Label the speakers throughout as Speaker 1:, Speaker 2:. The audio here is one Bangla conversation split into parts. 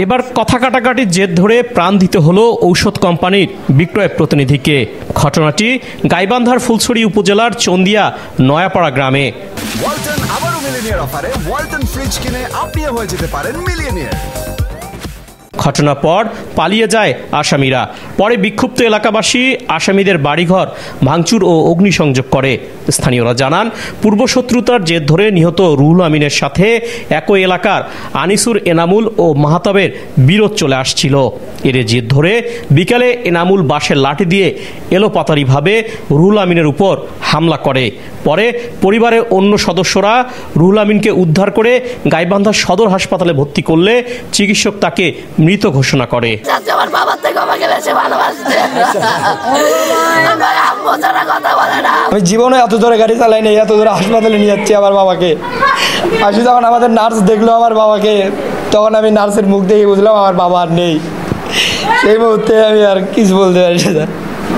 Speaker 1: এবার কথা কাটাকাটির জের ধরে প্রাণ দিতে হলো ঔষধ কোম্পানির বিক্রয় প্রতিনিধিকে। ঘটনাটি গাইবান্ধার ফুলছড়ি উপজেলার চন্দিয়া নয়াপাড়া গ্রামে।
Speaker 2: ওয়ালটন আবারও মিলিয়নিয়ার অফারে ওয়ালটন ফ্রিজ কিনে আপনিও হয়ে যেতে পারেন মিলিয়নিয়ার।
Speaker 1: ঘটনার পর পালিয়ে যায় আসামিরা। পরে বিক্ষুব্ধ এলাকাবাসী আসামিদের বাড়িঘর ভাঙচুর ও অগ্নিসংযোগ করে। স্থানীয়রা জানান, পূর্বশত্রুতার জের ধরে নিহত রুহুল আমিনের সাথে একই এলাকার আনিসুর, এনামুল ও মাহতাবের বিরোধ চলে আসছিল। এর জের ধরে বিকালে এনামুল বাঁশের লাঠি দিয়ে এলোপাতাড়িভাবে রুহুল আমিনের উপর হামলা করে। পরে পরিবারের অন্য সদস্যরা রুহুল আমিনকে উদ্ধার করে গাইবান্ধা সদর হাসপাতালে ভর্তি করলে চিকিৎসক তাকে মৃত ঘোষণা করে।
Speaker 3: আমি জীবনে এত জোরে গাড়ি চালাই নাই, এত জোরে হাসপাতালে নিয়ে যাচ্ছি আমার বাবাকে। আসি যখন আমাদের নার্স দেখলো আমার বাবাকে, তখন আমি নার্সের মুখ দেখে বুঝলাম আমার বাবা আর নেই। সেই মুহূর্তে আমি আর কিছু বলতে পারি না।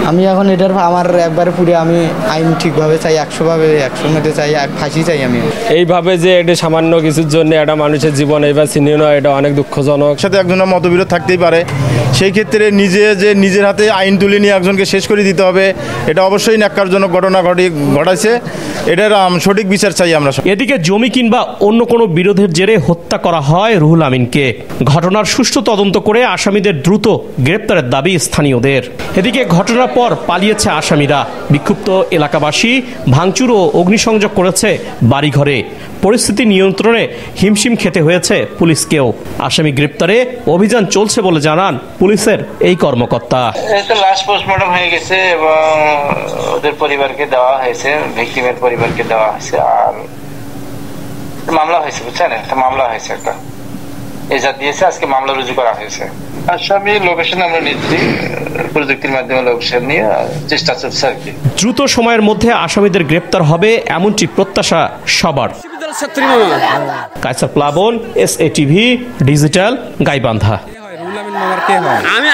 Speaker 3: আমি এখন এটার আমার একবারে পুরো আমি আইন ঠিকভাবে চাই, 100ভাবে 100 মধ্যে চাই, ফাঁসি চাই আমি।
Speaker 4: এইভাবে যে এটা সামান্য কিছুর জন্য একটা মানুষের জীবন এইবার ছিনিয়ে নেওয়া, এটা অনেক দুঃখজনক।
Speaker 5: সাথে একজনের মতবিরোধ থাকতেই পারে, সেই ক্ষেত্রে নিজের হাতে আইন তুলে নিয়ে একজনকে শেষ করে দিতে হবে, এটা অবশ্যই ন্যাক্কারজনক ঘটনা ঘটাইছে। এটার সঠিক বিচার চাই আমরা।
Speaker 1: এদিকে জমি কিংবা অন্য কোনো বিরোধের জেরে হত্যা করা হয় রুহুল আমিনকে। ঘটনার সুষ্ঠু তদন্ত করে আসামিদের দ্রুত গ্রেপ্তারের দাবি স্থানীয়দের। এদিকে ঘটনার পর পালিয়েছে আসামিরা। বিক্ষুব্ধ এলাকাবাসী ভাঙচুর ও অগ্নিসংযোগ করেছে বাড়িঘরে। পরিস্থিতি নিয়ন্ত্রণে হিমশিম খেতে হয়েছে পুলিশকেও। আসামি গ্রেপ্তারে অভিযান চলছে বলে জানান পুলিশের এই কর্মকর্তা।
Speaker 6: লাশ পোস্টমর্টম হয়ে গেছে এবং ওদের পরিবারকে দেওয়া হয়েছে, ভিকটিমের পরিবারকে দেওয়া হয়েছে। আর মামলা হয়েছে, বুঝছেন, একটা মামলা হয়েছে, একটা এজাহার দিয়েছে, আজকে মামলা রুজু করা হয়েছে। আসামি লোকেশন আমরা নিচ্ছি, প্রযুক্তির মাধ্যমে লোকেশন নিয়ে চেষ্টা চলছে আর কি।
Speaker 1: দ্রুত সময়ের মধ্যে আসামিদের গ্রেপ্তার হবে এমনটি প্রত্যাশা সবার। কায়সার প্লাবন, SATV ডিজিটাল, গাইবান্ধা।
Speaker 7: আমি